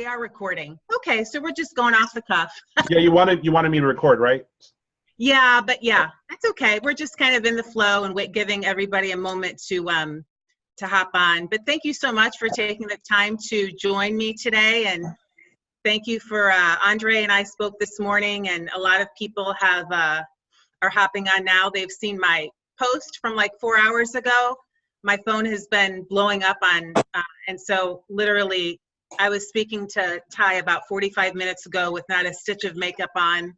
are recording. Okay, so we're just going off the cuff. Yeah, you wanted me to record, right? Yeah, but yeah, that's okay. We're just kind of in the flow and giving everybody a moment to hop on. But thank you so much for taking the time to join me today, and thank you for Andre and I spoke this morning, and a lot of people have are hopping on now. They've seen my post from like 4 hours ago. My phone has been blowing up on, and so literally I was speaking to Ty about 45 minutes ago with not a stitch of makeup on,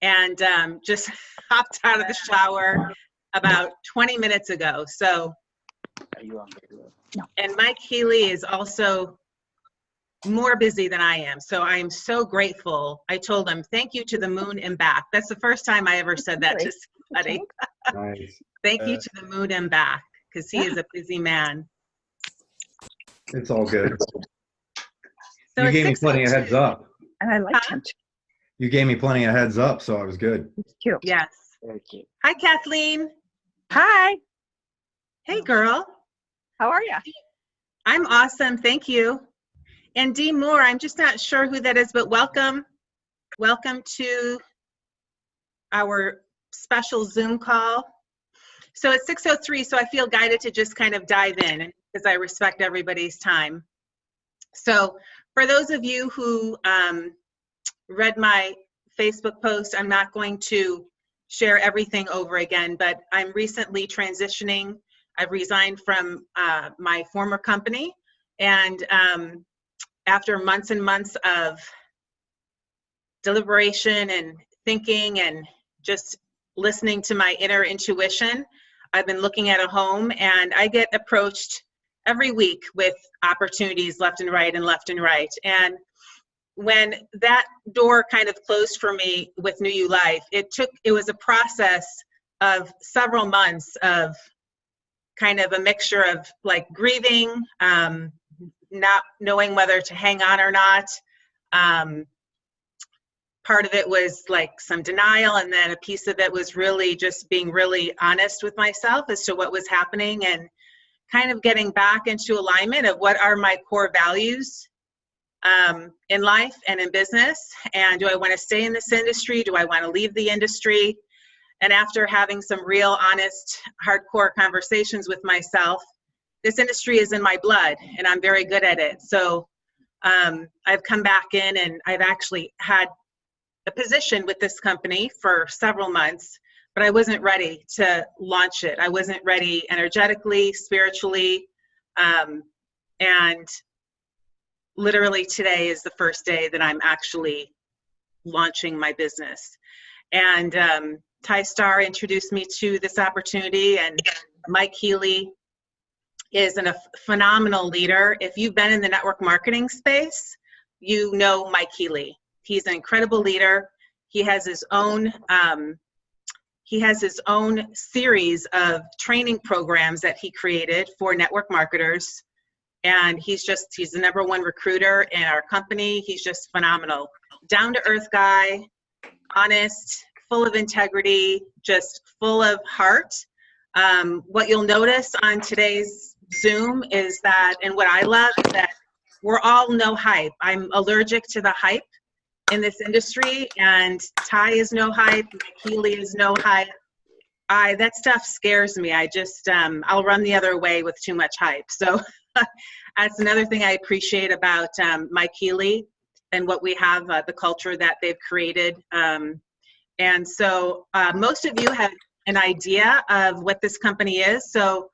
and just hopped out of the shower about 20 minutes ago. So, and Mike Healy is also more busy than I am. So I am so grateful. I told him, thank you to the moon and back. That's the first time I ever said that to somebody. Nice. Thank you to the moon and back, because he is a busy man. It's all good. So You gave me plenty of heads up. And I liked him too. You gave me plenty of heads up, so I was good. He's cute. Yes. Very cute. Hi, Kathleen. Hi. Hey, girl. How are you? I'm awesome. Thank you. And Dee Moore, I'm just not sure who that is, but welcome. Welcome to our special Zoom call. So it's 6:03, so I feel guided to just kind of dive in because I respect everybody's time. So for those of you who read my Facebook post, I'm not going to share everything over again, but I'm recently transitioning. I've resigned from my former company, and after months and months of deliberation and thinking and just listening to my inner intuition, I've been looking at a home, and I get approached every week with opportunities left and right and left and right. And when that door kind of closed for me with New You Life, it was a process of several months of kind of a mixture of like grieving, not knowing whether to hang on or not. Part of it was like some denial, and then a piece of it was really just being really honest with myself as to what was happening and kind of getting back into alignment of what are my core values in life and in business. And do I want to stay in this industry? Do I want to leave the industry? And after having some real, honest, hardcore conversations with myself, this industry is in my blood and I'm very good at it. So I've come back in, and I've actually had a position with this company for several months, but I wasn't ready to launch it. I wasn't ready energetically, spiritually, and literally today is the first day that I'm actually launching my business. And Ty Starr introduced me to this opportunity, and Mike Healy is a phenomenal leader. If you've been in the network marketing space, you know Mike Healy. He's an incredible leader. He has his own series of training programs that he created for network marketers. And he's the #1 recruiter in our company. He's just phenomenal. Down to earth guy, honest, full of integrity, just full of heart. What you'll notice on today's Zoom is that, and what I love is that we're all no hype. I'm allergic to the hype in this industry, and Ty is no hype, Mike Healy is no hype. That stuff scares me. I just, I'll run the other way with too much hype. So that's another thing I appreciate about Mike Healy and what we have, the culture that they've created. And so most of you have an idea of what this company is. So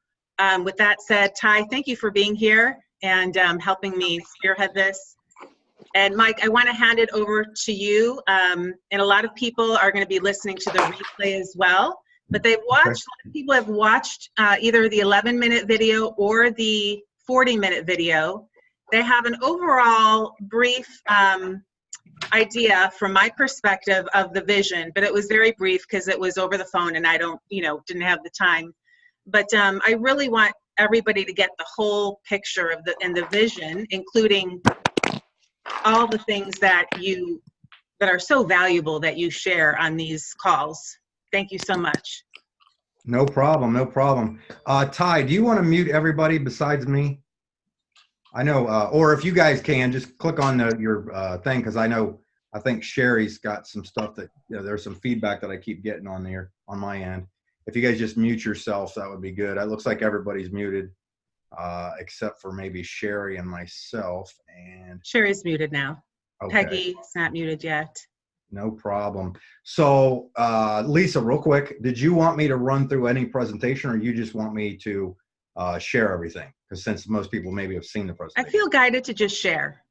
with that said, Ty, thank you for being here and helping me spearhead this. And Mike, I want to hand it over to you. And a lot of people are going to be listening to the replay as well. But they've watched, a lot of people have watched either the 11-minute video or the 40-minute video. They have an overall brief idea from my perspective of the vision, but it was very brief because it was over the phone and I didn't have the time. But I really want everybody to get the whole picture of the vision, including all the things that are so valuable that you share on these calls. Thank you so much. No problem, no problem. Ty, do you want to mute everybody besides me? I know, or if you guys can, just click on your thing, because I think Sherry's got some stuff that, there's some feedback that I keep getting on there on my end. If you guys just mute yourselves, that would be good. It looks like everybody's muted, except for maybe Sherry and myself. And Sherry's muted now. okay. Peggy's not muted yet. No problem. So, Lisa, real quick, did you want me to run through any presentation, or you just want me to share everything? Because since most people maybe have seen the I presentation. feel guided to just share.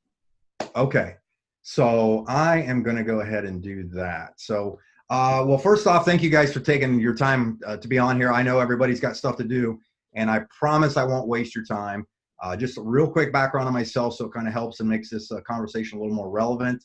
Okay. So I am going to go ahead and do that. So, well, first off, thank you guys for taking your time to be on here. I know everybody's got stuff to do, and I promise I won't waste your time. Just a real quick background on myself, so it kind of helps and makes this conversation a little more relevant.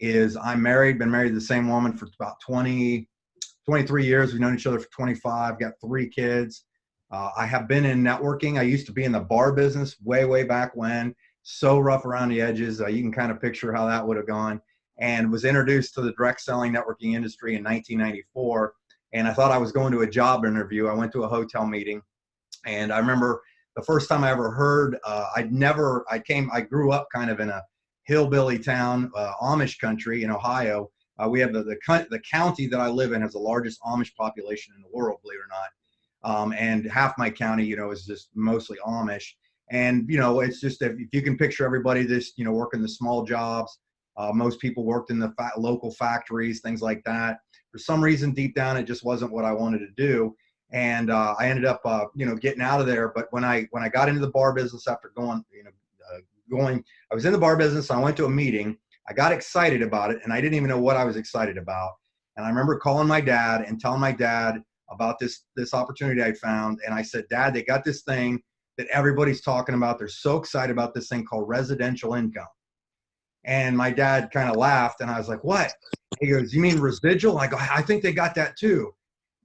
Is I'm married, been married to the same woman for about 23 years. We've known each other for 25, got 3 kids. I have been in networking. I used to be in the bar business way back when. So rough around the edges. You can kind of picture how that would have gone. And was introduced to the direct selling networking industry in 1994. And I thought I was going to a job interview. I went to a hotel meeting. And I remember the first time I ever heard, I grew up kind of in a hillbilly town, Amish country in Ohio. We have the county that I live in has the largest Amish population in the world, believe it or not. And half my county, is just mostly Amish. And, it's just, if you can picture everybody just, working the small jobs, most people worked in the local factories, things like that. For some reason, deep down, it just wasn't what I wanted to do. And I ended up, getting out of there. But when I got into the bar business after I was in the bar business. I went to a meeting. I got excited about it, and I didn't even know what I was excited about. And I remember calling my dad and telling my dad about this opportunity I found. And I said, Dad, they got this thing that everybody's talking about. They're so excited about this thing called residential income. And my dad kind of laughed, and I was like, what? He goes, you mean residual? I go, I think they got that too.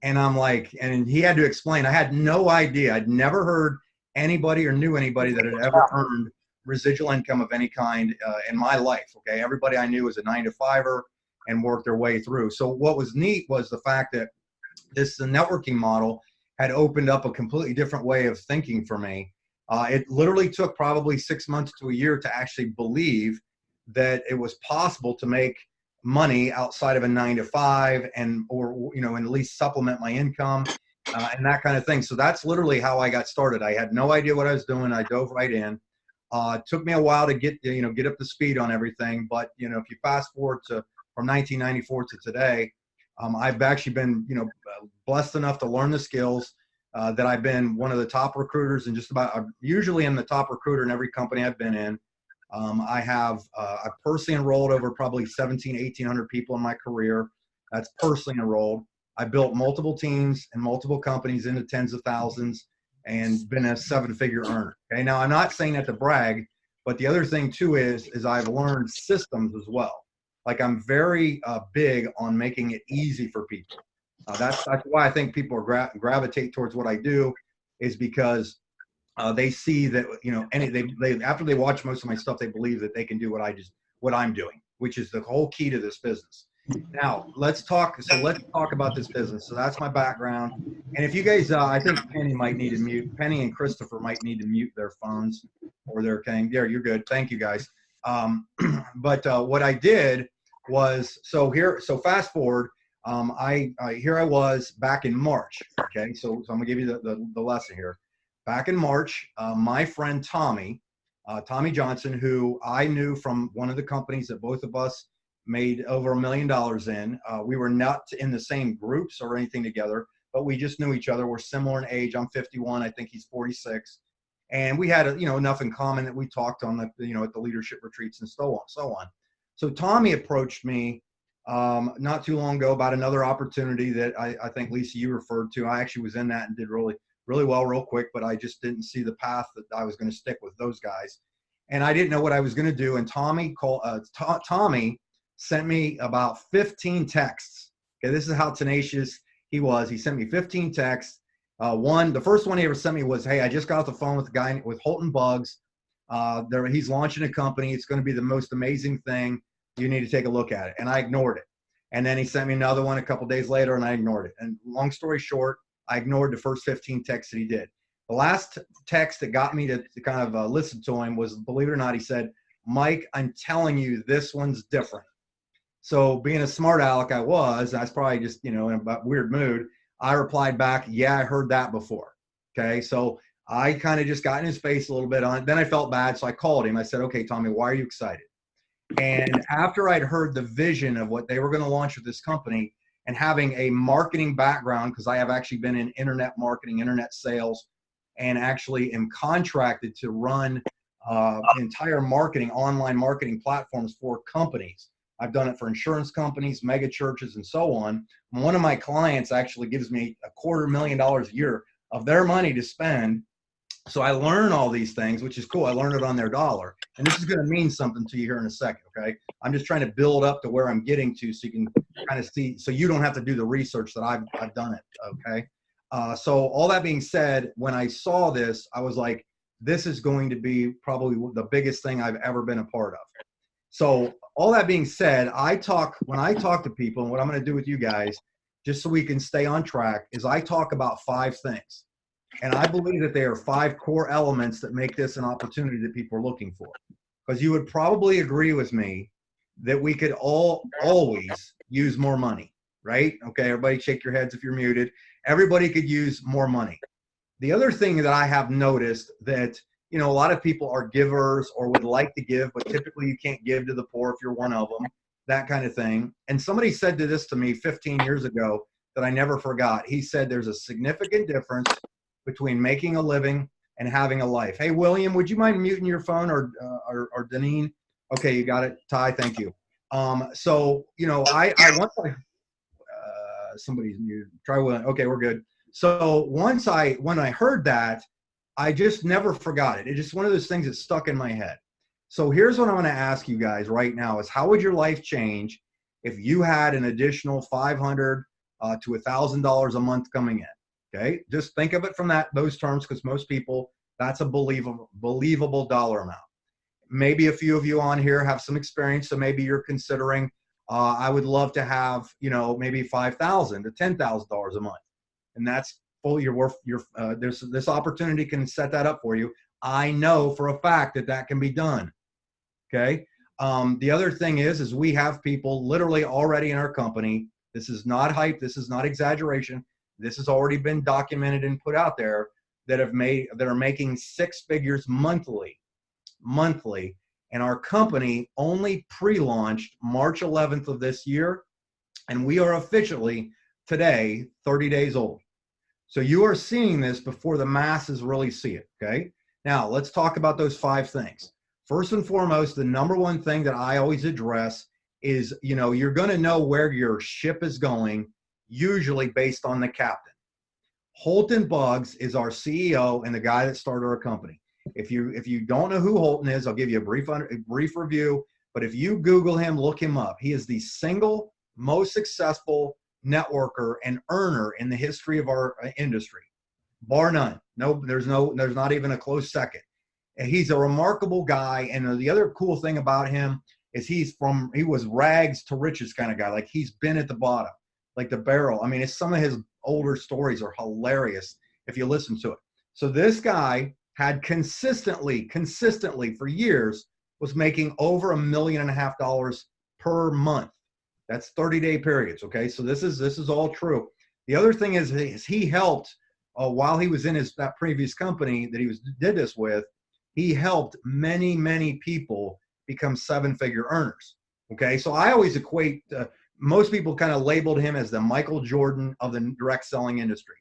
And I'm like, and he had to explain. I had no idea. I'd never heard anybody or knew anybody that had ever earned residual income of any kind in my life. Okay, everybody I knew was a 9-to-5er and worked their way through. So what was neat was the fact that this networking model had opened up a completely different way of thinking for me. It literally took probably 6 months to a year to actually believe that it was possible to make money outside of a 9-to-5 and at least supplement my income and that kind of thing. So that's literally how I got started. I had no idea what I was doing. I dove right in. It took me a while to get up to speed on everything. But, if you fast forward from 1994 to today, I've actually been, blessed enough to learn the skills that I've been one of the top recruiters and usually am the top recruiter in every company I've been in. I've personally enrolled over probably 1,800 people in my career. That's personally enrolled. I built multiple teams and multiple companies into tens of thousands and been a 7-figure earner. Okay. Now I'm not saying that to brag, but the other thing too is I've learned systems as well. Like I'm very big on making it easy for people. That's why I think people are gravitate towards what I do, is because they see that they after they watch most of my stuff, they believe that they can do what I'm doing, which is the whole key to this business. Now let's talk about this business. So that's my background. And if you guys, I think Penny might need to mute. Penny and Christopher might need to mute their phones or their thing. There, you're good. Thank you guys. But what I did was, so fast forward. Here I was back in March. Okay, so I'm gonna give you the lesson here. Back in March, my friend Tommy Johnson, who I knew from one of the companies that both of us made over $1 million in. We were not in the same groups or anything together, but we just knew each other. We're similar in age. I'm 51. I think he's 46. And we had enough in common that we talked on at the leadership retreats and so on. So Tommy approached me not too long ago about another opportunity that I think, Lisa, you referred to. I actually was in that and did really well real quick, but I just didn't see the path that I was going to stick with those guys. And I didn't know what I was going to do. And Tommy sent me about 15 texts. Okay, this is how tenacious he was. He sent me 15 texts. The first one he ever sent me was, hey, I just got off the phone with a guy with Holton Bugs. He's launching a company. It's going to be the most amazing thing. You need to take a look at it. And I ignored it. And then he sent me another one a couple days later, and I ignored it. And long story short, I ignored the first 15 texts that he did. The last text that got me to kind of listen to him was, believe it or not, he said, Mike, I'm telling you, this one's different. So being a smart aleck I was probably just, in a weird mood. I replied back, yeah, I heard that before. Okay. So I kind of just got in his face a little bit on it. Then I felt bad. So I called him. I said, okay, Tommy, why are you excited? And after I'd heard the vision of what they were going to launch with this company and having a marketing background, because I have actually been in internet marketing, internet sales, and actually am contracted to run entire marketing, online marketing platforms for companies. I've done it for insurance companies, mega churches, and so on. One of my clients actually gives me $250,000 a year of their money to spend. So I learn all these things, which is cool. I learned it on their dollar. And this is going to mean something to you here in a second, okay? I'm just trying to build up to where I'm getting to so you can kind of see, so you don't have to do the research that I've done it, okay? So all that being said, when I saw this, I was like, this is going to be probably the biggest thing I've ever been a part of. So all that being said, when I talk to people, and what I'm going to do with you guys, just so we can stay on track, is I talk about 5 things. And I believe that there are 5 core elements that make this an opportunity that people are looking for. Because you would probably agree with me that we could always use more money, right? Okay, everybody shake your heads if you're muted. Everybody could use more money. The other thing that I have noticed that, a lot of people are givers or would like to give, but typically you can't give to the poor if you're one of them, that kind of thing. And somebody said this to me 15 years ago that I never forgot. He said there's a significant difference between making a living and having a life. Hey, William, would you mind muting your phone, or Deneen? Okay, you got it. Ty, thank you. So, somebody's muted. Try William. Okay, we're good. So when I heard that, I just never forgot it. It's just one of those things that stuck in my head. So here's what I'm going to ask you guys right now is, how would your life change if you had an additional $500 to $1,000 a month coming in? Okay, just think of it from those terms, because most people, that's a believable dollar amount. Maybe a few of you on here have some experience, so maybe you're considering, I would love to have, maybe $5,000 to $10,000 a month, and that's full. This opportunity can set that up for you. I know for a fact that can be done. Okay. The other thing is we have people literally already in our company. This is not hype. This is not exaggeration. This has already been documented and put out there that are making 6 figures monthly. And our company only pre-launched March 11th of this year. And we are officially today 30 days old. So you are seeing this before the masses really see it. Okay. Now let's talk about those 5 things. First and foremost, the number one thing that I always address is, you're going to know where your ship is going, usually based on the captain. Holton Buggs is our CEO and the guy that started our company. If you don't know who Holton is, I'll give you a brief review. But if you Google him, look him up. He is the single most successful networker and earner in the history of our industry, bar none. No, there's not even a close second. And he's a remarkable guy. And the other cool thing about him is he was rags to riches kind of guy. Like, he's been at the bottom, like the barrel. I mean, some of his older stories are hilarious if you listen to it. So this guy had consistently for years was making over $1.5 million per month. That's 30-day periods. Okay. So this is all true. The other thing is he helped while he was in that previous company that he did this with, he helped many people become 7-figure earners. Okay. So I always equate, most people kind of labeled him as the Michael Jordan of the direct selling industry.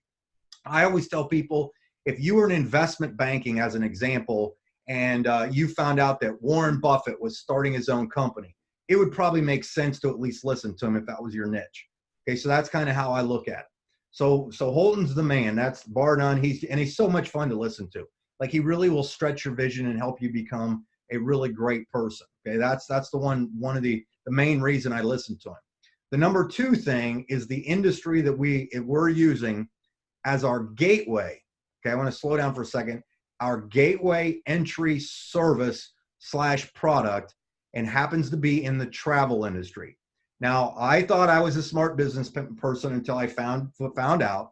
I always tell people, if you were in investment banking, as an example, and you found out that Warren Buffett was starting his own company, it would probably make sense to at least listen to him if that was your niche. Okay, so that's kind of how I look at it. So Holton's the man. That's bar none. He's so much fun to listen to. Like, he really will stretch your vision and help you become a really great person. Okay, that's the one of the main reason I listen to him. The number 2 thing is the industry that we're using as our gateway. Okay, I want to slow down for a second. Our gateway entry service / product, and happens to be in the travel industry. Now, I thought I was a smart business person until I found out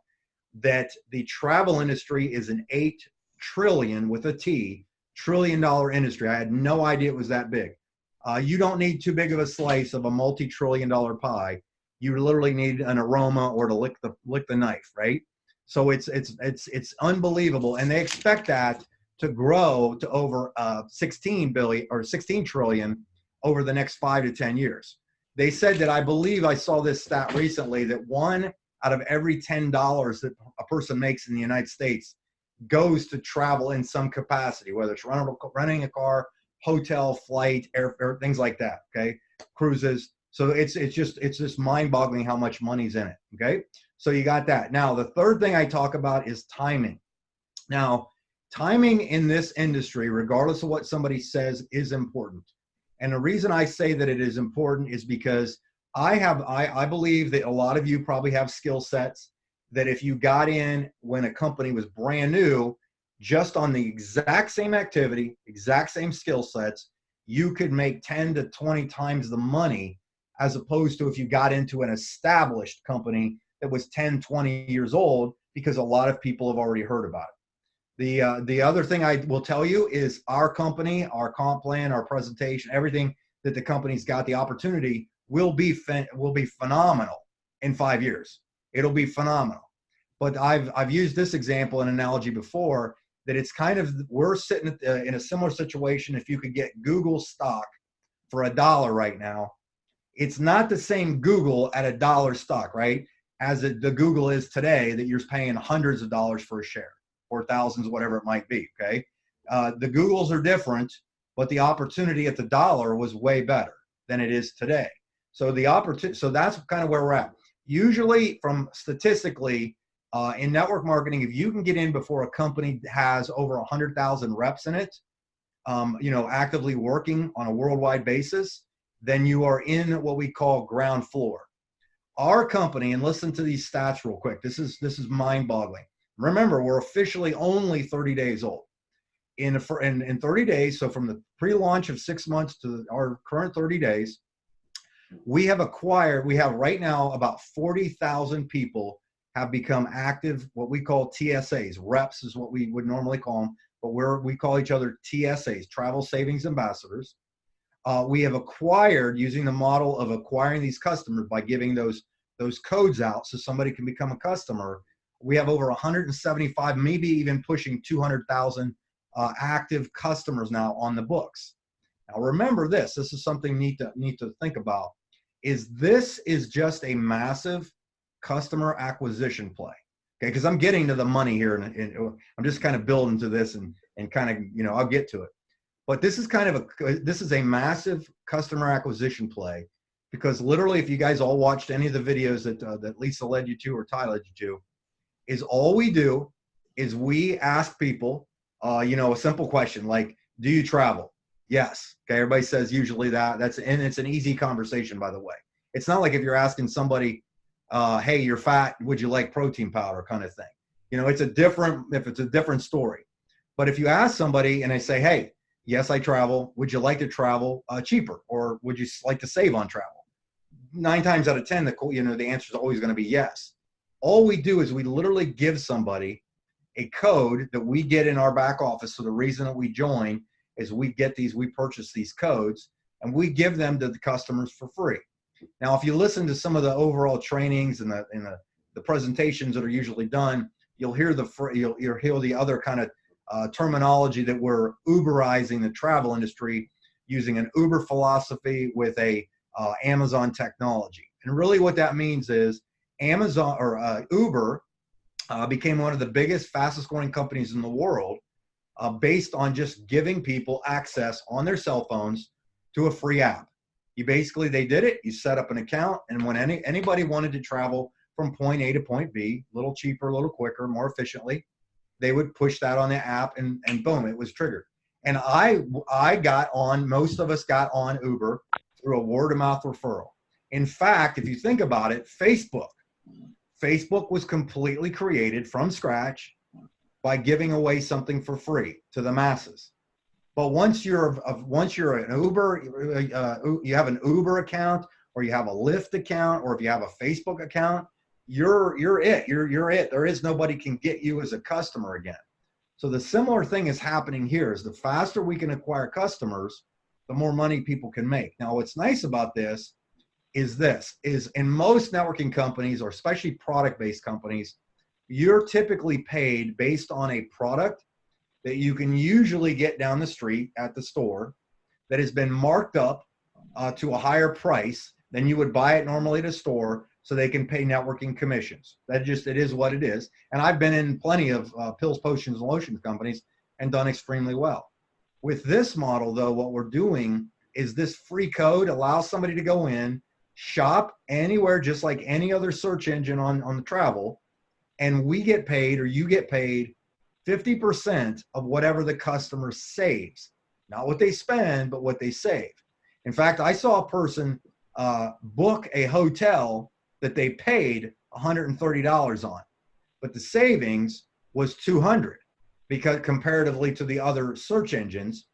that the travel industry is an 8 trillion with a T, $trillion industry. I had no idea it was that big. You don't need too big of a slice of a multi-trillion-dollar pie. You literally need an aroma or to lick the knife, right? So it's unbelievable, and they expect that to grow to over 16 billion or 16 trillion over the next 5 to 10 years. They said that, I believe I saw this stat recently, that 1 out of every $10 that a person makes in the United States goes to travel in some capacity, whether it's renting a car, hotel, flight, air, things like that. Okay, cruises. So it's just mind-boggling how much money's in it. Okay, so you got that. Now the third thing I talk about is timing. Now, timing in this industry, regardless of what somebody says, is important. And the reason I say that it is important is because I believe that a lot of you probably have skill sets that if you got in when a company was brand new, just on the exact same activity, exact same skill sets, you could make 10 to 20 times the money, as opposed to if you got into an established company that was 10, 20 years old, because a lot of people have already heard about it. The other thing I will tell you is our company, our comp plan, our presentation, everything that the company's got the opportunity will be phenomenal in 5 years. It'll be phenomenal. But I've used this example and analogy before, that it's kind of, we're sitting in a similar situation. If you could get Google stock for $1 right now, it's not the same Google at $1 stock, right? As the Google is today, that you're paying hundreds of dollars for a share, or thousands, whatever it might be. Okay, the Googles are different, but the opportunity at the dollar was way better than it is today. So so that's kind of where we're at. Usually, from statistically, in network marketing, if you can get in before a company has over 100,000 reps in it, actively working on a worldwide basis, then you are in what we call ground floor. Our company, and listen to these stats real quick. This is mind-boggling. Remember, we're officially only 30 days old. In 30 days, so from the pre-launch of 6 months to our current 30 days, we have right now about 40,000 people have become active, what we call TSAs. Reps is what we would normally call them, but we call each other TSAs, Travel Savings Ambassadors. We have acquired, using the model of acquiring these customers by giving those codes out so somebody can become a customer. We have over 175, maybe even pushing 200,000 active customers now on the books. Now remember this is something neat to think about, this is just a massive customer acquisition play. Okay, because I'm getting to the money here, and I'm just kind of building to this and kind of, I'll get to it. But this is a massive customer acquisition play, because literally, if you guys all watched any of the videos that Lisa led you to or Ty led you to, is all we do is we ask people, a simple question like, do you travel? Yes. Okay, everybody says usually that. And it's an easy conversation, by the way. It's not like if you're asking somebody, hey, you're fat, would you like protein powder, kind of thing. It's a different story. But if you ask somebody and they say, hey, yes, I travel, would you like to travel cheaper, or would you like to save on travel? 9 times out of 10, the answer is always going to be yes. All we do is we literally give somebody a code that we get in our back office. So the reason that we join is we purchase these codes, and we give them to the customers for free. Now, if you listen to some of the overall trainings and the presentations that are usually done, you'll hear the other kind of terminology that we're Uberizing the travel industry, using an Uber philosophy with a Amazon technology. And really what that means is Amazon or Uber became one of the biggest, fastest growing companies in the world based on just giving people access on their cell phones to a free app. They did it, you set up an account, and when anybody wanted to travel from point A to point B, a little cheaper, a little quicker, more efficiently, they would push that on the app, and boom, it was triggered. And most of us got on Uber through a word of mouth referral. In fact, if you think about it, Facebook was completely created from scratch by giving away something for free to the masses. But once you're an Uber, you have an Uber account, or you have a Lyft account, or if you have a Facebook account, you're it. You're it. There is nobody can get you as a customer again. So the similar thing is happening here is the faster we can acquire customers, the more money people can make. Now, what's nice about this is in most networking companies, or especially product-based companies, you're typically paid based on a product that you can usually get down the street at the store that has been marked up to a higher price than you would buy it normally at a store, so they can pay networking commissions. It is what it is. And I've been in plenty of pills, potions, and lotions companies and done extremely well. With this model, though, what we're doing is this free code allows somebody to go in, shop anywhere, just like any other search engine on the travel, and we get paid, or you get paid 50% of whatever the customer saves. Not what they spend, but what they save. In fact, I saw a person book a hotel that they paid $130 on, but the savings was $200, because comparatively to the other search engines,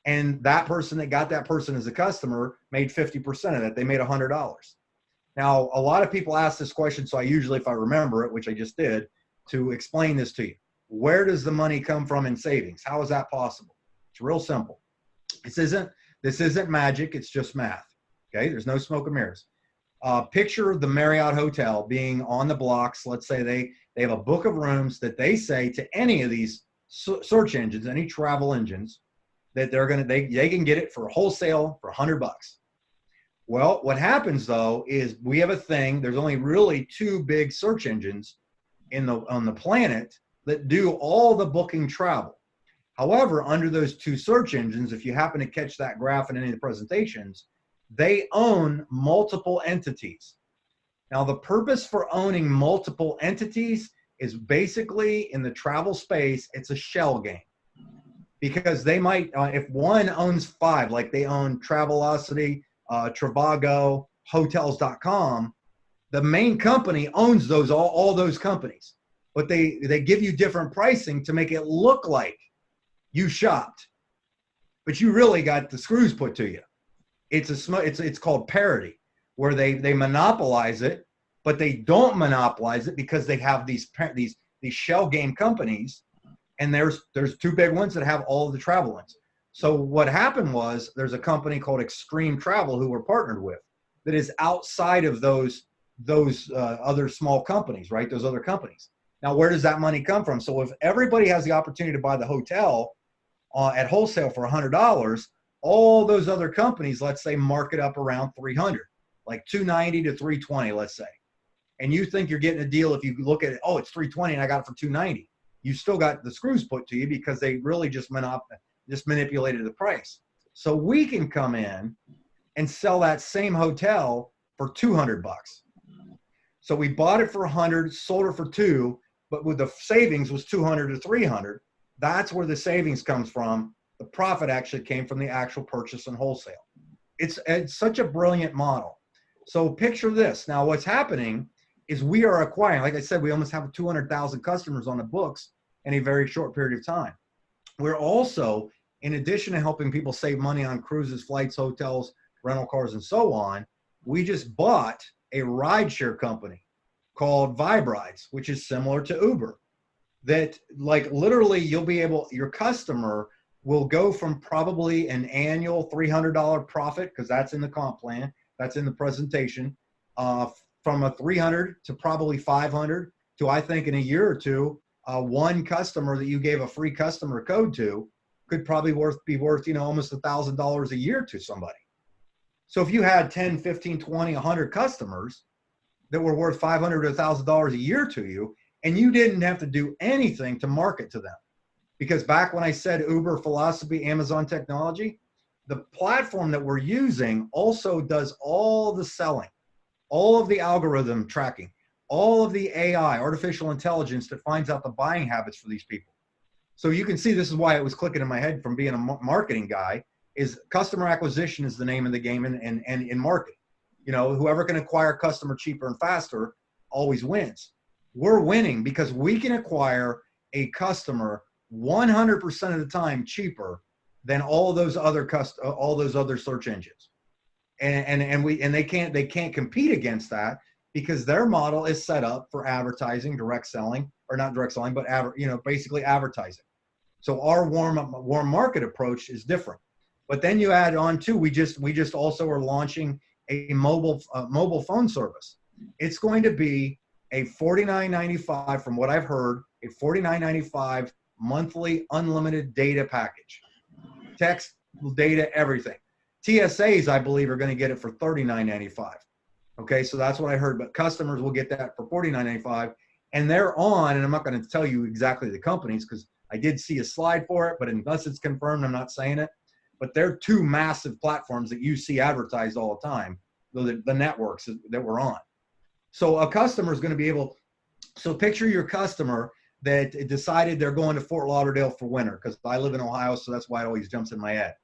and that person that got that person as a customer made 50% of that. They made $100. Now, a lot of people ask this question, so I usually, if I remember it, which I just did, to explain this to you. Where does the money come from in savings? How is that possible? It's real simple. This isn't magic, it's just math. Okay, there's no smoke and mirrors. Picture the Marriott Hotel being on the blocks. Let's say they have a book of rooms that they say to any of these search engines, any travel engines, that they can get it for wholesale for $100. Well, what happens though is we have a thing. There's only really two big search engines on the planet that do all the booking travel. However, under those two search engines, if you happen to catch that graph in any of the presentations, they own multiple entities. Now, the purpose for owning multiple entities is basically, in the travel space, it's a shell game. Because they might, if one owns 5, like they own Travelocity, Trivago, Hotels.com, the main company owns all those companies. But they give you different pricing to make it look like you shopped, but you really got the screws put to you. It's called parity, where they monopolize it, but they don't monopolize it because they have these shell game companies, and there's two big ones that have all of the travel ones. So what happened was there's a company called Extreme Travel who we're partnered with that is outside of those other small companies, right? Those other companies. Now, where does that money come from? So if everybody has the opportunity to buy the hotel at wholesale for $100, all those other companies, let's say, mark it up around $300, like $290 to $320, let's say. And you think you're getting a deal if you look at it, oh, it's $320 and I got it for $290. You still got the screws put to you because they really just manipulated the price. So we can come in and sell that same hotel for $200. So we bought it for $100, sold it for $200, but with the savings was $200 to $300. That's where the savings comes from. The profit actually came from the actual purchase and wholesale. It's such a brilliant model. So picture this. Now what's happening is we are acquiring, like I said, we almost have 200,000 customers on the books in a very short period of time. We're also, in addition to helping people save money on cruises, flights, hotels, rental cars, and so on, we just bought a rideshare company called Vibe Rides, which is similar to Uber. That, like, literally your customer will go from probably an annual $300 profit, because that's in the comp plan, that's in the presentation, from a $300 to probably $500 to, I think, in a year or two, one customer that you gave a free customer code to could probably be worth almost $1,000 a year to somebody. So if you had 10, 15, 20, 100 customers that were worth $500 to $1,000 a year to you, and you didn't have to do anything to market to them. Because back when I said Uber, philosophy, Amazon technology, the platform that we're using also does all the selling, all of the algorithm tracking, all of the AI, artificial intelligence, that finds out the buying habits for these people. So you can see this is why it was clicking in my head from being a marketing guy, is customer acquisition is the name of the game in marketing. Whoever can acquire customer cheaper and faster always wins. We're winning because we can acquire a customer 100% of the time cheaper than all those other search engines, and they can't compete against that because their model is set up for advertising, direct selling, or not direct selling, but basically advertising. So our warm market approach is different. But then you add on too, we just also are launching a mobile phone service. It's going to be a $49.95, from what I've heard, a $49.95 monthly unlimited data package. Text, data, everything. TSAs, I believe, are going to get it for $39.95. Okay, so that's what I heard. But customers will get that for $49.95. And they're on, and I'm not going to tell you exactly the companies because I did see a slide for it, but unless it's confirmed, I'm not saying it. But they're two massive platforms that you see advertised all the time, the networks that we're on. So a customer is going to be able, so picture your customer that decided they're going to Fort Lauderdale for winter, because I live in Ohio, so that's why it always jumps in my head.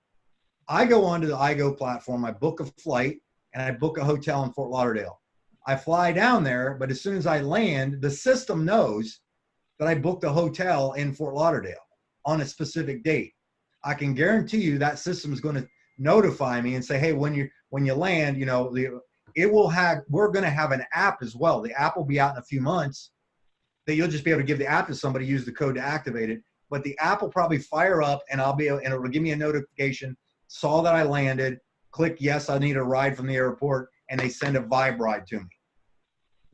I go onto the iGo platform, I book a flight, and I book a hotel in Fort Lauderdale. I fly down there, but as soon as I land, the system knows that I booked a hotel in Fort Lauderdale on a specific date. I can guarantee you that system is going to notify me and say, hey, when you land, we're going to have an app as well. The app will be out in a few months that you'll just be able to give the app to somebody, use the code to activate it. But the app will probably fire up and it'll give me a notification, saw that I landed, click yes, I need a ride from the airport, and they send a Vibe ride to me.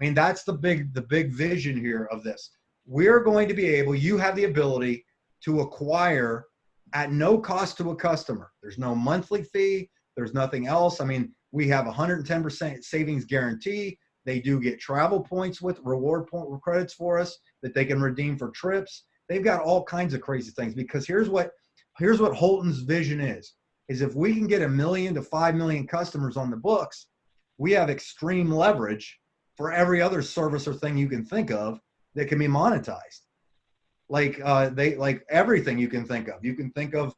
I mean, that's the big vision here of this. We're going to be able, you have the ability to acquire at no cost to a customer. There's no monthly fee. There's nothing else. I mean, we have 110% savings guarantee. They do get travel points with reward point credits for us that they can redeem for trips. They've got all kinds of crazy things, because here's what Holton's vision is if we can get 1 million to 5 million customers on the books, we have extreme leverage for every other service or thing you can think of that can be monetized. Like everything you can think of. You can think of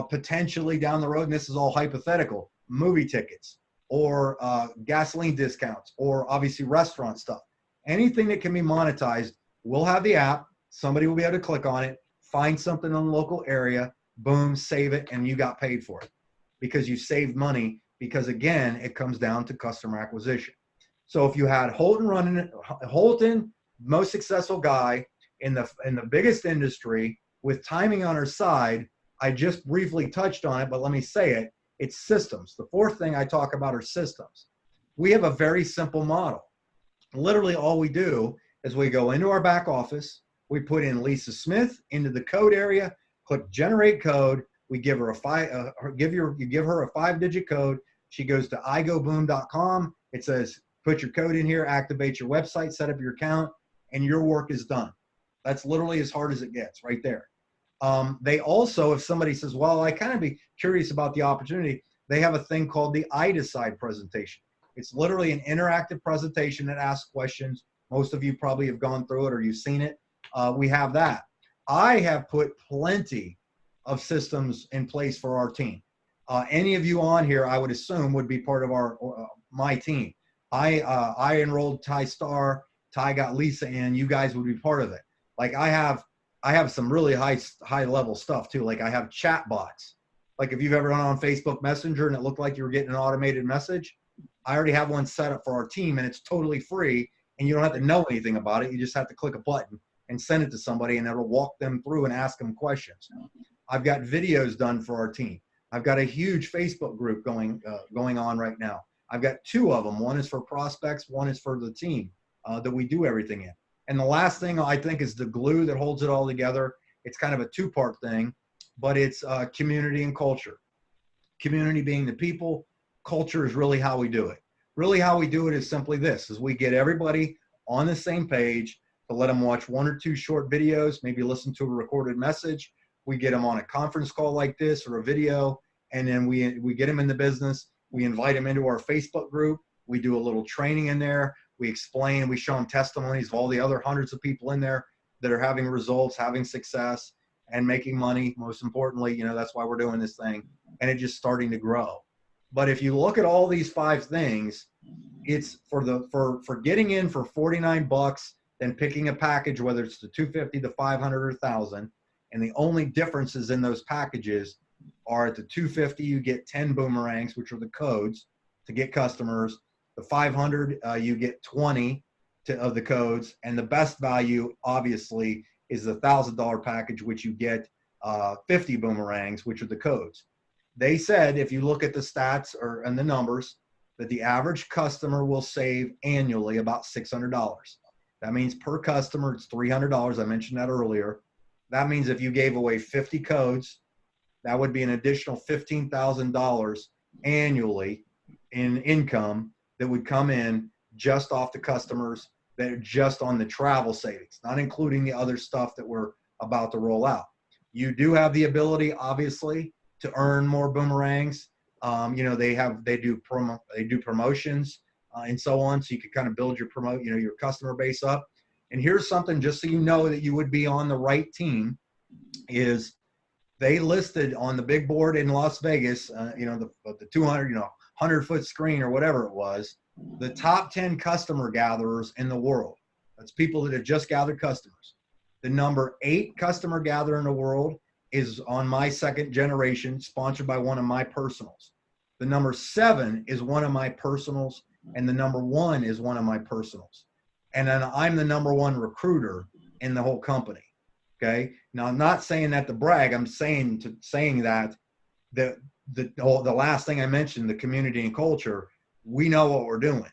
potentially down the road, and this is all hypothetical, movie tickets or gasoline discounts, or obviously restaurant stuff. Anything that can be monetized, we'll have the app. Somebody will be able to click on it, find something in the local area, boom, save it, and you got paid for it because you saved money. Because again, it comes down to customer acquisition. So if you had Holton running it, Holton, most successful guy in the biggest industry with timing on our side, I just briefly touched on it, but let me say it. It's systems. The fourth thing I talk about are systems. We have a very simple model. Literally all we do is we go into our back office, we put in Lisa Smith into the code area, click generate code. We give her you give her a 5-digit code. She goes to igoboom.com. It says, put your code in here, activate your website, set up your account, and your work is done. That's literally as hard as it gets right there. They also, if somebody says, well, I kind of be curious about the opportunity, they have a thing called the I Decide presentation. It's literally an interactive presentation that asks questions. Most of you probably have gone through it or you've seen it. We have that. I have put plenty of systems in place for our team. Any of you on here, I would assume, would be part of my team. I enrolled Ty Starr. Ty got Lisa in. You guys would be part of it. Like I have some really high level stuff too. Like I have chat bots. Like if you've ever gone on Facebook Messenger and it looked like you were getting an automated message, I already have one set up for our team, and it's totally free, and you don't have to know anything about it. You just have to click a button and send it to somebody, and it'll walk them through and ask them questions. I've got videos done for our team. I've got a huge Facebook group going on right now. I've got 2 of them. One is for prospects. One is for the team that we do everything in. And the last thing I think is the glue that holds it all together. It's kind of a 2-part thing, but it's community and culture. Community being the people. Culture is really how we do it. Really how we do it is simply this, is we get everybody on the same page to let them watch 1 or 2 short videos, maybe listen to a recorded message. We get them on a conference call like this or a video, and then we get them in the business. We invite them into our Facebook group. We do a little training in there. We explain, we show them testimonies of all the other hundreds of people in there that are having results, having success, and making money. Most importantly, that's why we're doing this thing, and it's just starting to grow. But if you look at all these 5 things, it's for getting in for $49, then picking a package, whether it's the $250, the $500, or $1,000. And the only differences in those packages are at the $250, you get 10 boomerangs, which are the codes to get customers. The 500, you get 20 of the codes, and the best value obviously is the $1,000 package, which you get 50 boomerangs, which are the codes. They said if you look at the stats and the numbers, that the average customer will save annually about $600. That means per customer it's $300. I mentioned that earlier. That means if you gave away 50 codes, that would be an additional $15,000 annually in income that would come in just off the customers that are just on the travel savings, not including the other stuff that we're about to roll out. You do have the ability, obviously, to earn more boomerangs. They do promotions and so on, so you can kind of build your your customer base up. And here's something just so you know that you would be on the right team is they listed on the big board in Las Vegas, the 200, 100-foot screen or whatever it was, the top 10 customer gatherers in the world. That's people that have just gathered customers. The number 8 customer gatherer in the world is on my second generation, sponsored by one of my personals. The number 7 is one of my personals, and the number 1 is one of my personals. And then I'm the number 1 recruiter in the whole company. Okay. Now I'm not saying that to brag. I'm saying that the last thing I mentioned, the community and culture, we know what we're doing.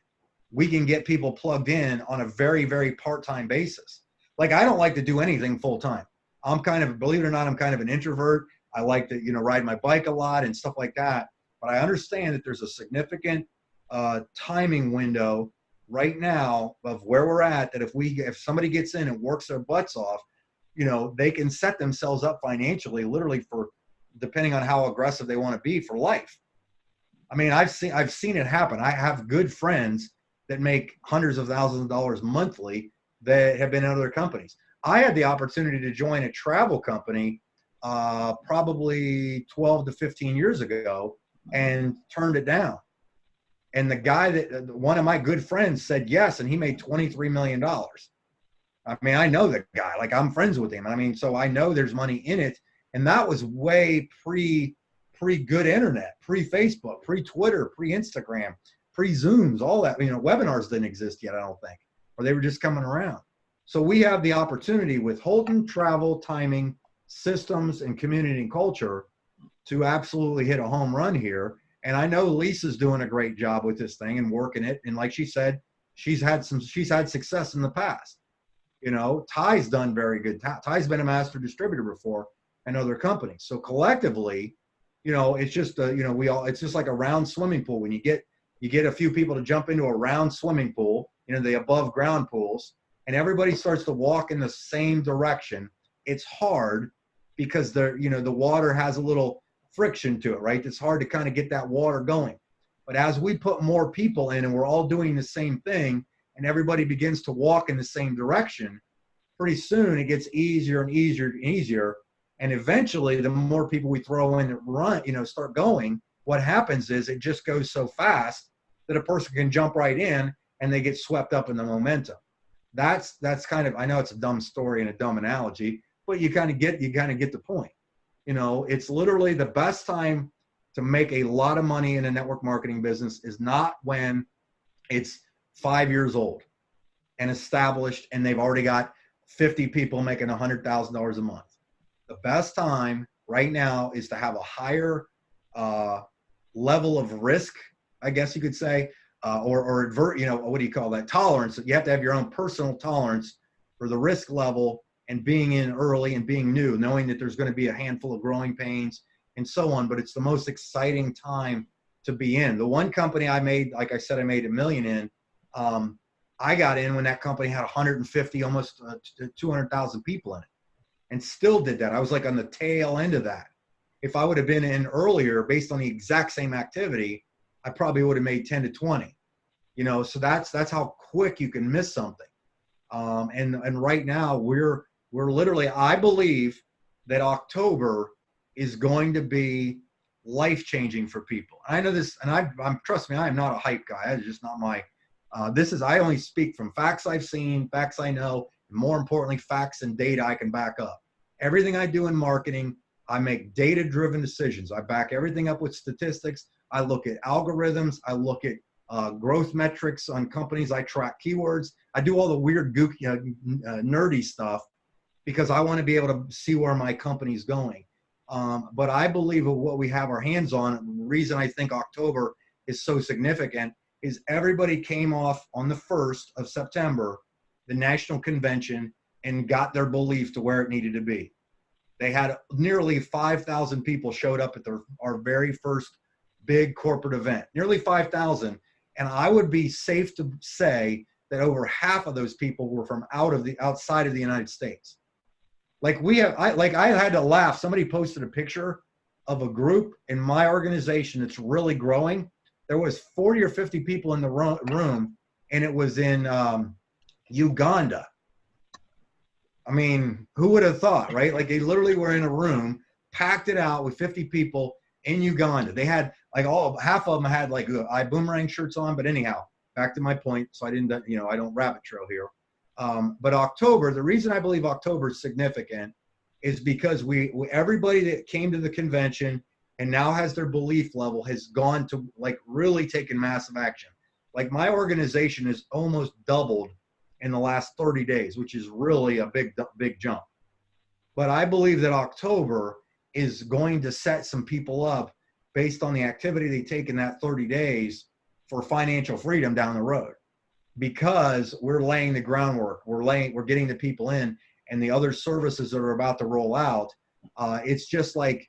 We can get people plugged in on a very, very part-time basis. Like I don't like to do anything full-time. Believe it or not, I'm kind of an introvert. I like to, ride my bike a lot and stuff like that. But I understand that there's a significant timing window right now of where we're at, that if somebody gets in and works their butts off, they can set themselves up financially, literally for, depending on how aggressive they want to be, for life. I mean, I've seen it happen. I have good friends that make hundreds of thousands of dollars monthly that have been in other companies. I had the opportunity to join a travel company probably 12 to 15 years ago and turned it down. And the guy one of my good friends said yes, and he made $23 million. I mean, I know the guy, like I'm friends with him. I mean, so I know there's money in it. And that was way pre-good internet, pre-Facebook, pre-Twitter, pre-Instagram, pre-Zooms, all that. Webinars didn't exist yet, I don't think, or they were just coming around. So we have the opportunity with Holton Travel, Timing, Systems, and Community and Culture to absolutely hit a home run here. And I know Lisa's doing a great job with this thing and working it. And like she said, she's had success in the past. Ty's done very good. Ty's been a master distributor before in other companies. So collectively, it's just it's just like a round swimming pool. When you get a few people to jump into a round swimming pool, the above ground pools, and everybody starts to walk in the same direction, it's hard because the water has a little friction to it, right? It's hard to kind of get that water going. But as we put more people in and we're all doing the same thing and everybody begins to walk in the same direction, pretty soon it gets easier and easier and easier. And eventually the more people we throw in that run, start going, what happens is it just goes so fast that a person can jump right in and they get swept up in the momentum. That's kind of, I know it's a dumb story and a dumb analogy, but you kind of get the point. It's literally the best time to make a lot of money in a network marketing business is not when it's 5 years old and established and they've already got 50 people making $100,000 a month. The best time right now is to have a higher level of risk, I guess you could say, or advert, what do you call that? Tolerance. You have to have your own personal tolerance for the risk level and being in early and being new, knowing that there's going to be a handful of growing pains and so on. But it's the most exciting time to be in. The one company I made, like I said, I made $1 million in. I got in when that company had 150, almost 200,000 people in it, and still did that. I was like on the tail end of that. If I would have been in earlier based on the exact same activity, I probably would have made 10 to 20. So that's how quick you can miss something. And right now we're literally, I believe that October is going to be life-changing for people. I know this, and I'm trust me, I am not a hype guy. It's just not my, I only speak from facts I've seen, facts I know, and more importantly, facts and data I can back up. Everything I do in marketing, I make data-driven decisions. I back everything up with statistics. I look at algorithms. I look at growth metrics on companies. I track keywords. I do all the weird, gooky, nerdy stuff because I want to be able to see where my company's going. But I believe what we have our hands on, the reason I think October is so significant is everybody came off on the 1st of September, the national convention, and got their belief to where it needed to be. They had nearly 5,000 people showed up at our very first big corporate event, nearly 5,000. And I would be safe to say that over half of those people were from outside of the United States. Like I had to laugh. Somebody posted a picture of a group in my organization that's really growing. There was 40 or 50 people in the room, and it was in Uganda. I mean, who would have thought, right? Like they literally were in a room, packed it out with 50 people in Uganda. They had like half of them had like boomerang shirts on, but anyhow, back to my point. So I didn't, I don't rabbit trail here. But October, the reason I believe October is significant is because everybody that came to the convention and now has their belief level has gone to like really taking massive action. Like my organization has almost doubled in the last 30 days, which is really a big jump. But I believe that October is going to set some people up based on the activity they take in that 30 days for financial freedom down the road, because we're laying the groundwork. We're getting the people in, and the other services that are about to roll out. It's just like,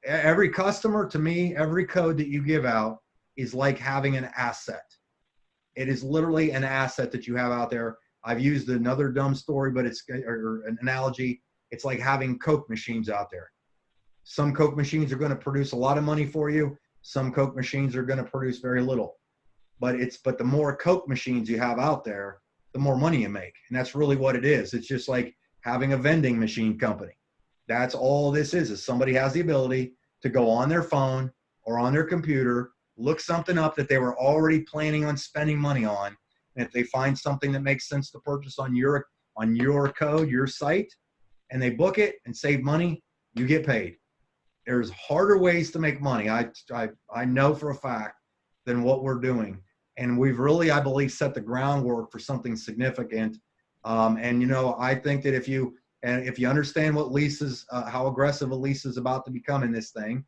every customer, to me, every code that you give out is like having an asset. It is literally an asset that you have out there. I've used another dumb story, but or an analogy. It's like having Coke machines out there. Some Coke machines are going to produce a lot of money for you. Some Coke machines are going to produce very little. But the more Coke machines you have out there, the more money you make. And that's really what it is. It's just like having a vending machine company. That's all this is somebody has the ability to go on their phone or on their computer, look something up that they were already planning on spending money on. And if they find something that makes sense to purchase on your code, your site, and they book it and save money, you get paid. There's harder ways to make money. I know for a fact than what we're doing. And we've really, I believe, set the groundwork for something significant. I think that if you understand what Lisa's, how aggressive Lisa's about to become in this thing,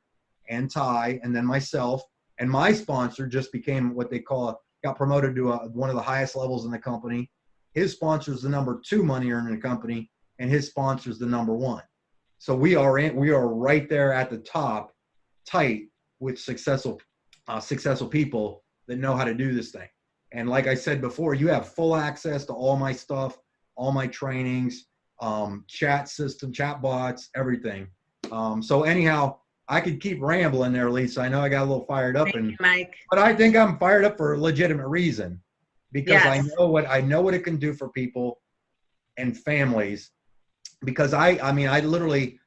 and Ty, and then myself, and my sponsor just became what they got promoted to one of the highest levels in the company. His sponsor is the number 2 money earner in the company, and his sponsor is the number 1. So we are right there at the top, tight with successful people that know how to do this thing. And like I said before, you have full access to all my stuff, all my trainings, chat system, chat bots, everything. So anyhow, I could keep rambling there, Lisa. I know I got a little fired up, Thank you, Mike. but I think I'm fired up for a legitimate reason, because Yes. I know what it can do for people and families. Because I literally,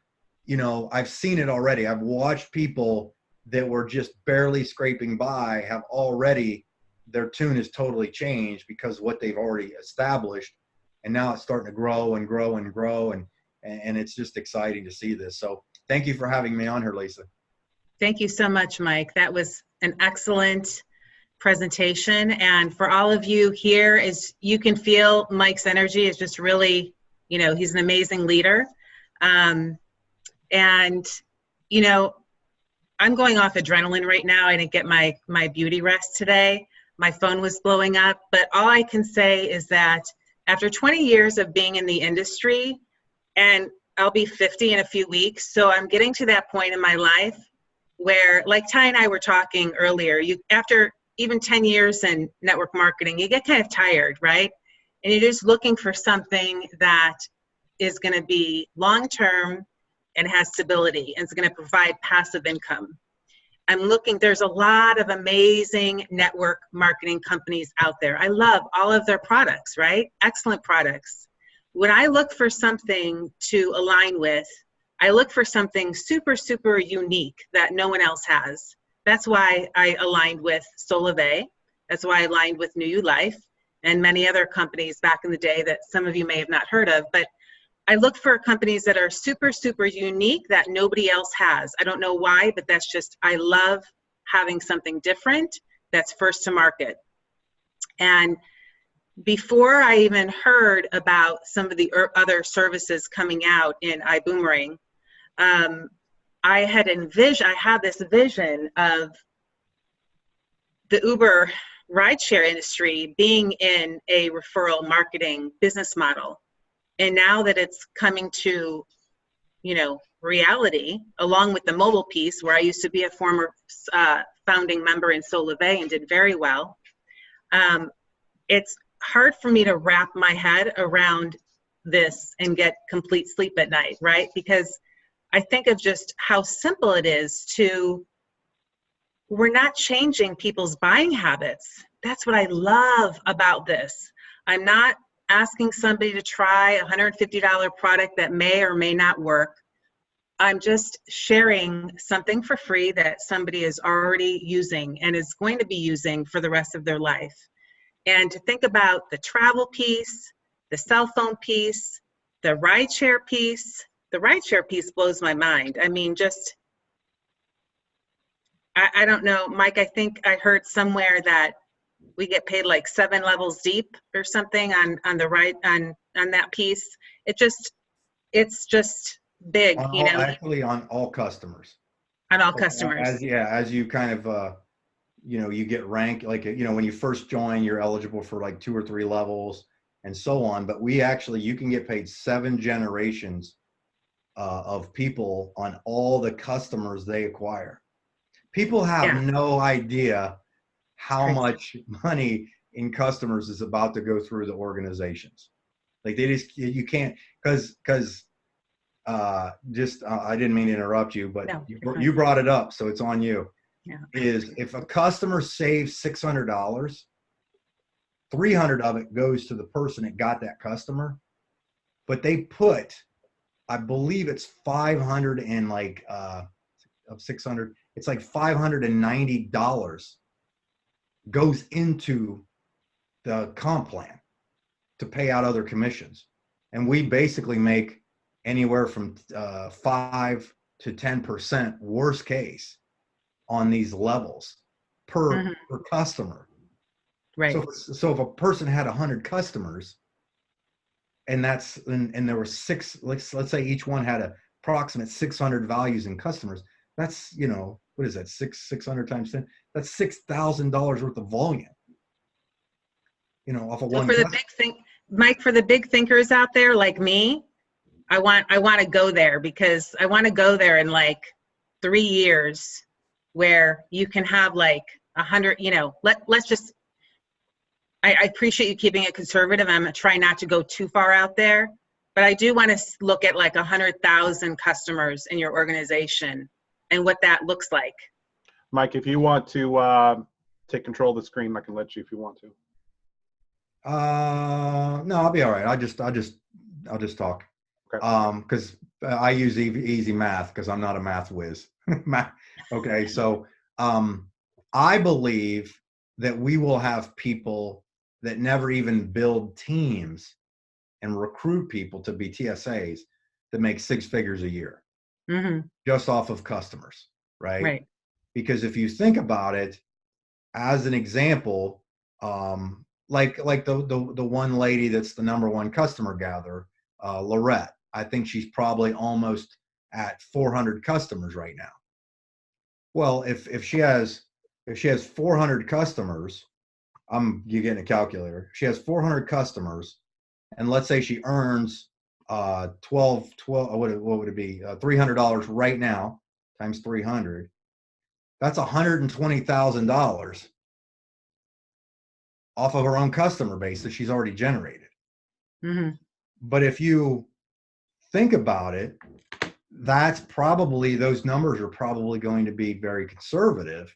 I've seen it already. I've watched people that were just barely scraping by have already, their tune is totally changed because what they've already established, and now it's starting to grow and grow and grow, and it's just exciting to see this. So thank you for having me on here, Lisa. Thank you so much, Mike. That was an excellent presentation. And for all of you here, as you can feel, Mike's energy is just really, he's an amazing leader. I'm going off adrenaline right now. I didn't get my beauty rest today. My phone was blowing up. But all I can say is that after 20 years of being in the industry, and I'll be 50 in a few weeks, so I'm getting to that point in my life where, like Ty and I were talking earlier, after even 10 years in network marketing, you get kind of tired, right? And you're just looking for something that is going to be long-term and has stability and is going to provide passive income. There's a lot of amazing network marketing companies out there. I love all of their products, right? Excellent products. When I look for something to align with, I look for something super, super unique that no one else has. That's why I aligned with Solvay. That's why I aligned with New You Life and many other companies back in the day that some of you may have not heard of. But I look for companies that are super, super unique that nobody else has. I don't know why, but that's just, I love having something different that's first to market. And before I even heard about some of the other services coming out in iBoomerang, I had this vision of the Uber rideshare industry being in a referral marketing business model. And now that it's coming to, reality, along with the mobile piece, where I used to be a former founding member in Solvay and did very well, it's hard for me to wrap my head around this and get complete sleep at night, right? Because I think of just how simple it is we're not changing people's buying habits. That's what I love about this. I'm not asking somebody to try a $150 product that may or may not work. I'm just sharing something for free that somebody is already using and is going to be using for the rest of their life. And to think about the travel piece, the cell phone piece, the rideshare piece blows my mind. I mean, I don't know, Mike, I think I heard somewhere that we get paid like 7 levels deep or something on that piece. It's just big, Actually on all customers. On all customers. As you kind of, you get ranked, like, when you first join, you're eligible for like 2 or 3 levels and so on. But you can get paid 7 generations of people on all the customers they acquire. People have no idea how much money in customers is about to go through the organizations. Like you can't, because I didn't mean to interrupt you, but no, you brought it up, so it's on you. Yeah. Is if a customer saves $600, 300 of it goes to the person that got that customer, but they put, I believe it's 500 and like of 600, it's like $590 goes into the comp plan to pay out other commissions. And we basically make anywhere from 5 to 10% worst case on these levels per customer. Right. So if a person had 100 customers and there were 6, let's say each one had approximate 600 values in customers, that's, what is that? 600 times 10, that's $6,000 worth of volume. Off of one. For the big thing, Mike, for the big thinkers out there like me, I want to go there, because I want to go there in like 3 years where you can have like 100, let's just, I appreciate you keeping it conservative. I'm trying not to go too far out there, but I do want to look at like 100,000 customers in your organization and what that looks like. Mike, if you want to take control of the screen, I can let you if you want to. No, I'll be all right. I'll just talk. Okay. Because I use easy math because I'm not a math whiz. Okay, so I believe that we will have people that never even build teams and recruit people to be TSAs that make 6 figures a year, just off of customers, right? Right. Because if you think about it, as an example, like the one lady that's the #1 customer gatherer, Lorette, I think she's probably almost at 400 customers right now. Well, if she has 400 customers, you getting a calculator. She has 400 customers, and let's say she earns what would it be? $300 right now times 300. That's $120,000 off of her own customer base that she's already generated. But if you think about it, those numbers are probably going to be very conservative.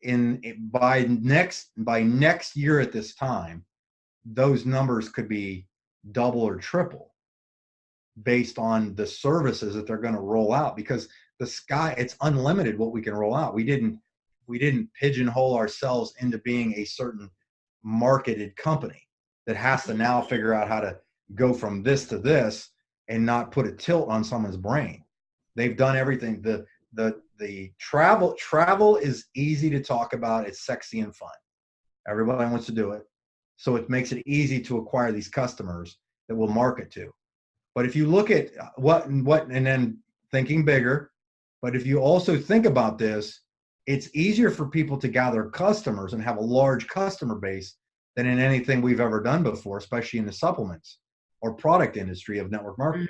By next year at this time, those numbers could be double or triple based on the services that they're going to roll out, because it's unlimited what we can roll out. We didn't pigeonhole ourselves into being a certain marketed company that has to now figure out how to go from this to this and not put a tilt on someone's brain. They've done everything. The the travel is easy to talk about. It's sexy and fun. Everybody wants to do it. So it makes it easy to acquire these customers that we'll market to. But if you look at what, and then thinking bigger, but if you also think about this, it's easier for people to gather customers and have a large customer base than in anything we've ever done before, especially in the supplements or product industry of network marketing.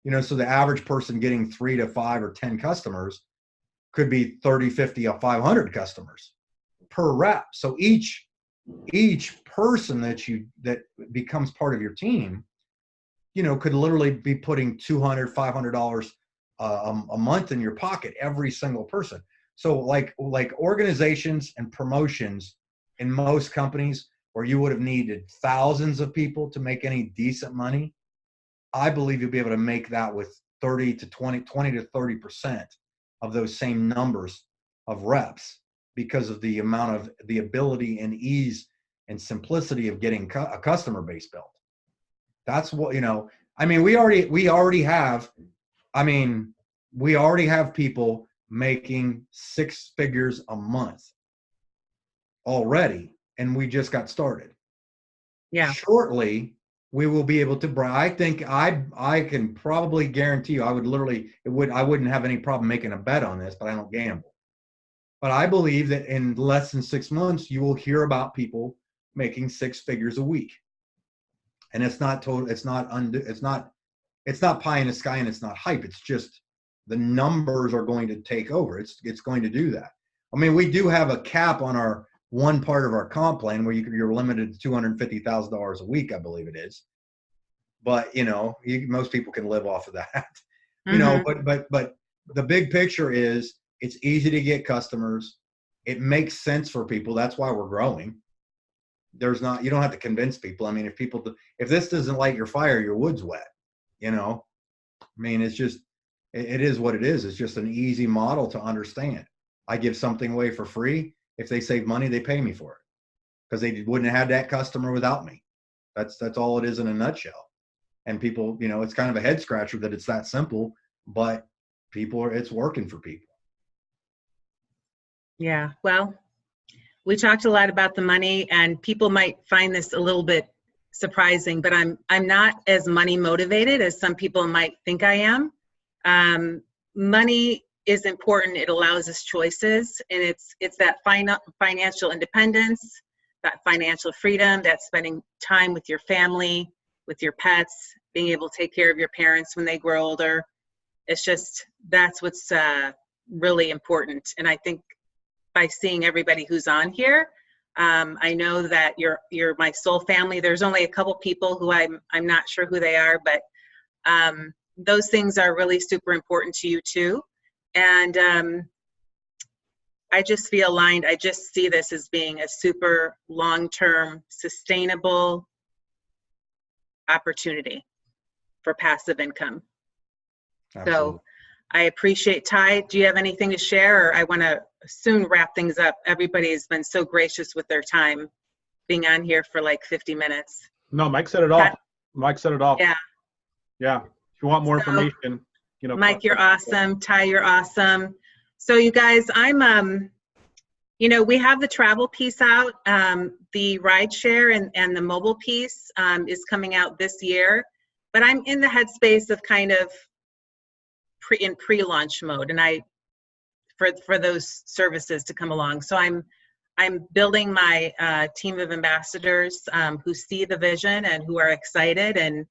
You know, so the average person getting 3 to 5 or 10 customers could be 30, 50, or 500 customers per rep. So each person that becomes part of your team, you know, could literally be putting $200, $500 a month in your pocket, every single person. So like organizations and promotions in most companies where you would have needed thousands of people to make any decent money, I believe you'll be able to make that with 20 to 30% of those same numbers of reps, because of the amount of the ability and ease and simplicity of getting a customer base built. That's what, you know, I mean, we already have people making 6 figures a month already, and we just got started. Yeah. Shortly, we will be able to, I think I can probably guarantee you, I wouldn't have any problem making a bet on this, but I don't gamble. But I believe that in less than 6 months, you will hear about people making 6 figures a week. And it's not pie in the sky, and it's not hype. It's just the numbers are going to take over. It's going to do that. I mean, we do have a cap on our one part of our comp plan where you're limited to $250,000 a week, I believe it is. But, you know, most people can live off of that, you know, but the big picture is it's easy to get customers. It makes sense for people. That's why we're growing. You don't have to convince people. I mean, if this doesn't light your fire, your wood's wet, you know. I mean, it's just, it is what it is. It's just an easy model to understand. I give something away for free. If they save money, they pay me for it, because they wouldn't have had that customer without me. That's all it is in a nutshell. And people, you know, it's kind of a head scratcher that it's that simple, but it's working for people. Yeah. Well, we talked a lot about the money, and people might find this a little bit surprising, but I'm not as money motivated as some people might think I am. Money is important. It allows us choices, and it's that financial independence, that financial freedom, that spending time with your family, with your pets, being able to take care of your parents when they grow older. It's just, that's what's really important. And I think by seeing everybody who's on here, I know that you're my soul family. There's only a couple people who I'm not sure who they are, but those things are really super important to you too. And I just feel aligned. I just see this as being a super long-term, sustainable opportunity for passive income. Absolutely. So I appreciate, Ty. Do you have anything to share, or I want to soon wrap things up? Everybody has been so gracious with their time, being on here for like 50 minutes. No, Mike said it all. Mike said it all. Yeah. Yeah. If you want more information, you know. Mike, you're awesome. Ty, you're awesome. So you guys, I'm, you know, we have the travel piece out. The rideshare and the mobile piece is coming out this year, but I'm in the headspace of kind of pre-launch mode, and for those services to come along. So I'm building my team of ambassadors who see the vision and who are excited, and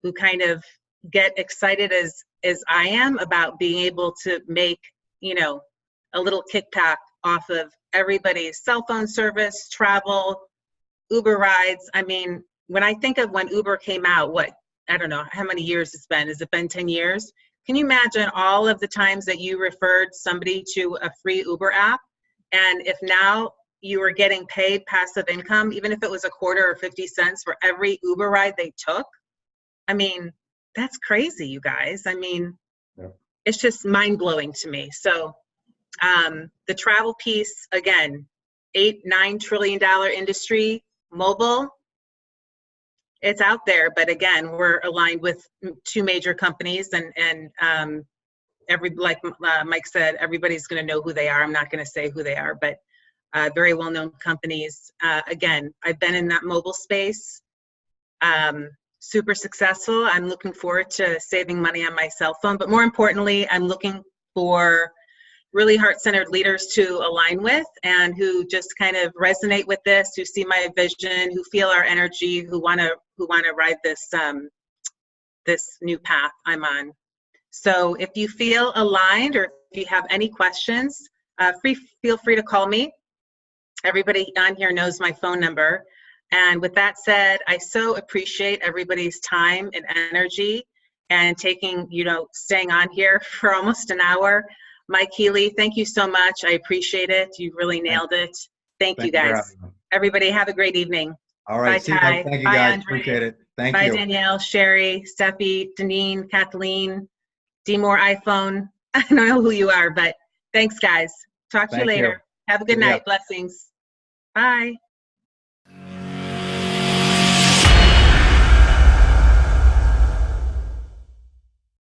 who kind of get excited as I am about being able to make, you know, a little kickback off of everybody's cell phone service, travel, Uber rides. I mean, when I think of when Uber came out, I don't know how many years it's been. Has it been 10 years? Can you imagine all of the times that you referred somebody to a free Uber app? And if now you were getting paid passive income, even if it was a quarter or 50 cents for every Uber ride they took, I mean, that's crazy, you guys. I mean, yeah. It's just mind-blowing to me. So the travel piece, again, $8-9 trillion industry, mobile, it's out there. But again, we're aligned with 2 major companies, and like Mike said, everybody's going to know who they are. I'm not going to say who they are, but very well-known companies. Again, I've been in that mobile space, super successful. I'm looking forward to saving money on my cell phone, but more importantly, I'm looking for really heart-centered leaders to align with and who just kind of resonate with this, who see my vision, who feel our energy, who want to ride this this new path I'm on. So if you feel aligned or if you have any questions, feel free to call me. Everybody on here knows my phone number. And with that said, I so appreciate everybody's time and energy and staying on here for almost an hour. Mike Healy, thank you so much. I appreciate it. You really nailed it. Thank you, guys. Everybody have a great evening. All right. Bye, Ty. Thank you, Bye, guys. Andre. Appreciate it. Thank Bye, you. Danielle, Sherry, Steffi, Deneen, Kathleen, D-More iPhone. I don't know who you are, but thanks, guys. Talk to you Thank you. later. Have a good See ya. night. Blessings. Bye.